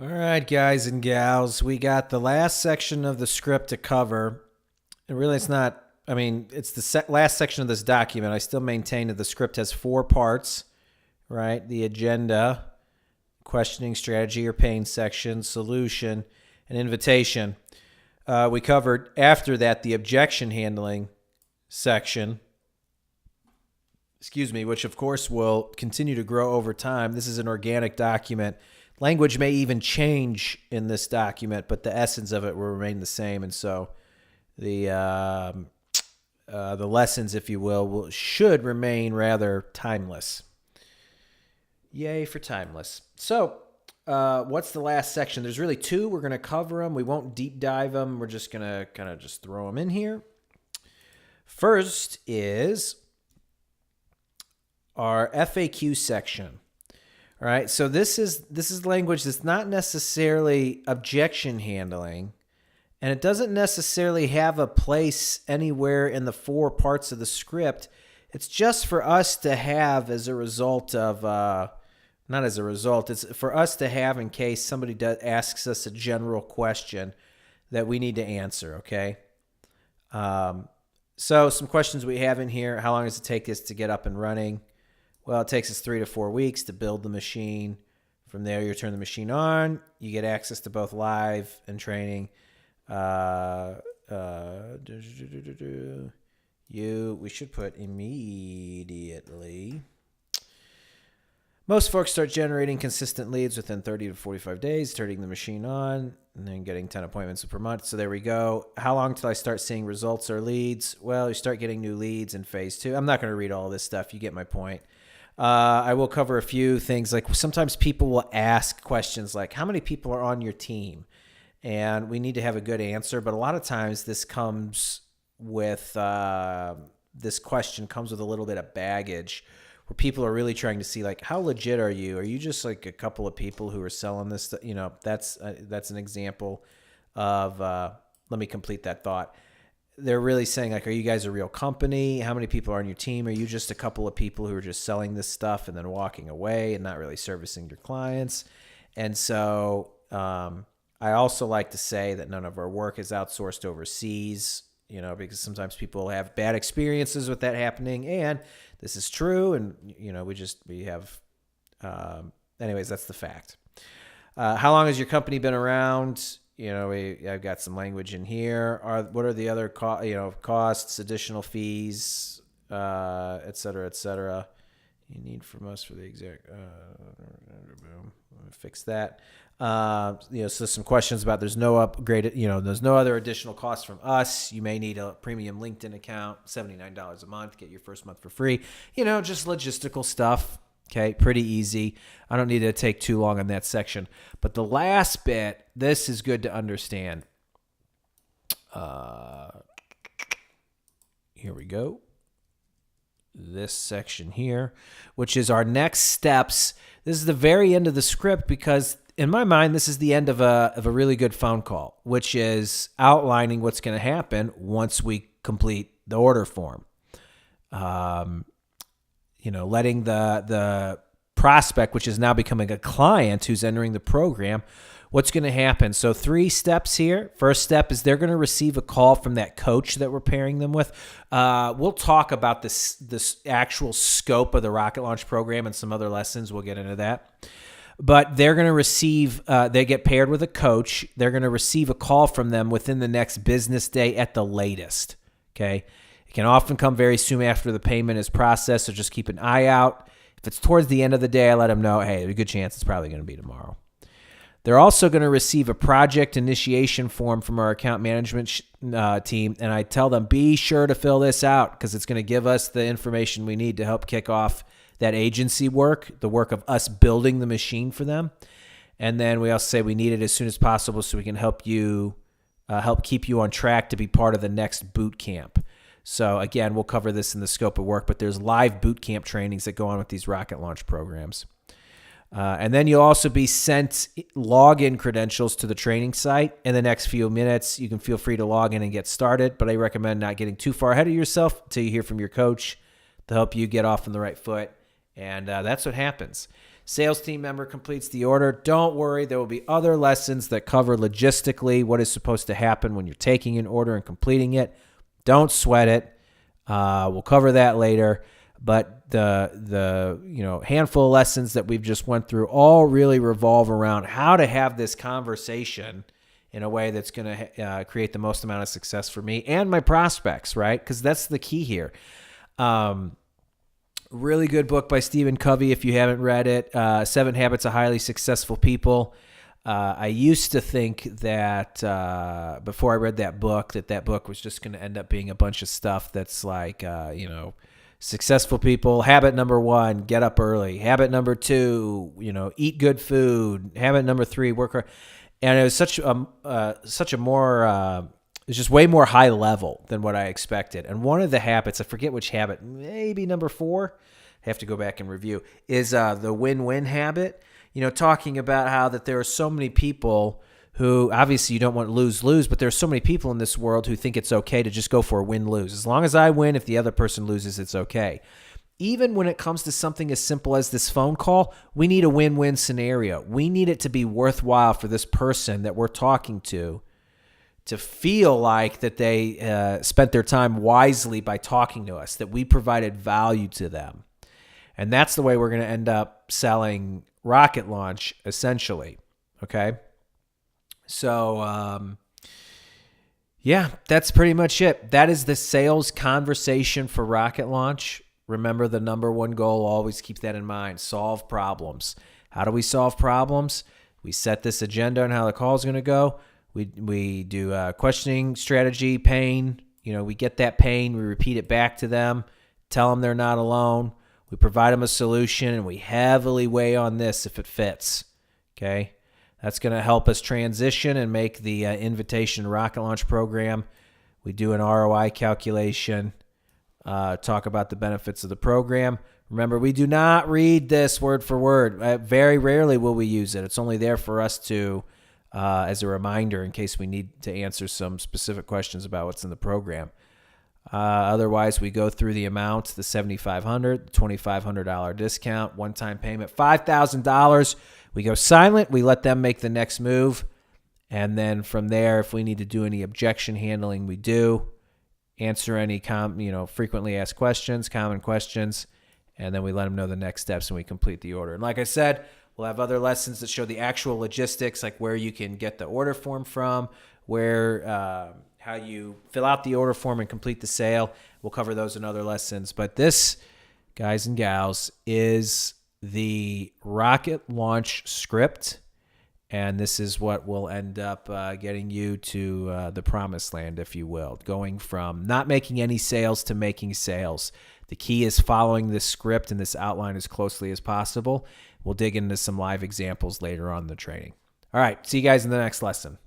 All right, guys and gals, we got the last section of the script to cover. And really, it's not, it's the last section of this document. I still maintain that the script has four parts, right? The agenda, questioning, strategy or pain section, solution, and invitation. We covered after that the objection handling section, which of course will continue to grow over time. This is an organic document. Language may even change in this document, but the essence of it will remain the same. And so the lessons, if you should remain rather timeless. Yay for timeless. So what's the last section? There's really two. We're going to cover them. We won't deep dive them. We're just going to kind of just throw them in here. First is our FAQ section. All right, so this is language that's not necessarily objection handling, and it doesn't necessarily have a place anywhere in the four parts of the script. It's just for us to have as a result of, not as a result, it's for us to have in case somebody asks us a general question that we need to answer, okay? So some questions we have in here. How long does it take us to get up and running? Well, it takes us 3 to 4 weeks to build the machine. From there, you turn the machine on. You get access to both live and training. We should put immediately. Most folks start generating consistent leads within 30 to 45 days, turning the machine on, and then getting 10 appointments per month. So there we go. How long till I start seeing results or leads? Well, you start getting new leads in phase 2. I'm not going to read all this stuff. You get my point. I will cover a few things. Like sometimes people will ask questions like, how many people are on your team? And we need to have a good answer. But a lot of times this comes with, this question comes with a little bit of baggage where people are really trying to see like, how legit are you? Are you just like a couple of people who are selling this? You know, that's an example of, let me complete that thought. They're really saying like, are you guys a real company? How many people are on your team? Are you just a couple of people who are just selling this stuff and then walking away and not really servicing your clients? And so I also like to say that none of our work is outsourced overseas, you know, because sometimes people have bad experiences with that happening. And this is true. And, you know, we have, anyways, that's the fact. How long has your company been around? You know, I've got some language in here. What are the other costs, additional fees, et cetera, et cetera, you need from us for the exact, fix that. So some questions about there's no upgraded, there's no other additional costs from us. You may need a premium LinkedIn account, $79 a month, get your first month for free, just logistical stuff. Okay, pretty easy. I don't need to take too long on that section. But the last bit, this is good to understand. Here we go. This section here, which is our next steps. This is the very end of the script because in my mind, this is the end of a really good phone call, which is outlining what's going to happen once we complete the order form. Letting the prospect, which is now becoming a client who's entering the program, what's going to happen. So 3 steps here. First step is they're going to receive a call from that coach that we're pairing them with. We'll talk about this actual scope of the Rocket Launch program and some other lessons. We'll get into that. But they're going to receive, they get paired with a coach. They're going to receive a call from them within the next business day at the latest. Okay. It can often come very soon after the payment is processed, so just keep an eye out. If it's towards the end of the day, I let them know, hey, there's a good chance it's probably going to be tomorrow. They're also going to receive a project initiation form from our account management team, and I tell them, be sure to fill this out because it's going to give us the information we need to help kick off that agency work, the work of us building the machine for them. And then we also say we need it as soon as possible so we can help keep you on track to be part of the next boot camp. So again, we'll cover this in the scope of work, but there's live boot camp trainings that go on with these rocket launch programs. And then you'll also be sent login credentials to the training site in the next few minutes. You can feel free to log in and get started, but I recommend not getting too far ahead of yourself until you hear from your coach to help you get off on the right foot. And that's what happens. Sales team member completes the order. Don't worry, there will be other lessons that cover logistically what is supposed to happen when you're taking an order and completing it. Don't sweat it. We'll cover that later. But the handful of lessons that we've just went through all really revolve around how to have this conversation in a way that's going to create the most amount of success for me and my prospects, right? Because that's the key here. Really good book by Stephen Covey if you haven't read it, 7 Habits of Highly Successful People. I used to think that before I read that book was just going to end up being a bunch of stuff that's like, successful people. Habit number 1, get up early. Habit number 2, eat good food. Habit number 3, work hard. And it was such a more, it's just way more high level than what I expected. And one of the habits, I forget which habit, maybe number 4, I have to go back and review, is the win-win habit. Talking about how that there are so many people who, obviously you don't want lose-lose, but there are so many people in this world who think it's okay to just go for a win-lose. As long as I win, if the other person loses, it's okay. Even when it comes to something as simple as this phone call, we need a win-win scenario. We need it to be worthwhile for this person that we're talking to feel like that they spent their time wisely by talking to us, that we provided value to them. And that's the way we're going to end up selling Rocket Launch, essentially. Okay? So, that's pretty much it. That is the sales conversation for Rocket Launch. Remember, the number one goal, always keep that in mind. Solve problems. How do we solve problems? We set this agenda on how the call is going to go. We do questioning, strategy, pain. We get that pain. We repeat it back to them. Tell them they're not alone. We provide them a solution, and we heavily weigh on this if it fits. Okay? That's going to help us transition and make the Invitation Rocket Launch program. We do an ROI calculation, talk about the benefits of the program. Remember, we do not read this word for word. Very rarely will we use it. It's only there for us to, as a reminder in case we need to answer some specific questions about what's in the program. Otherwise, we go through the amounts, the $7,500, the $2,500 discount, one-time payment, $5,000. We go silent. We let them make the next move. And then from there, if we need to do any objection handling, we do. Answer any frequently asked questions, common questions, and then we let them know the next steps and we complete the order. And like I said, we'll have other lessons that show the actual logistics, like where you can get the order form from, how you fill out the order form and complete the sale. We'll cover those in other lessons. But this, guys and gals, is the Rocket Launch script. And this is what will end up getting you to the promised land, if you will, going from not making any sales to making sales. The key is following this script and this outline as closely as possible. We'll dig into some live examples later on in the training. All right, see you guys in the next lesson.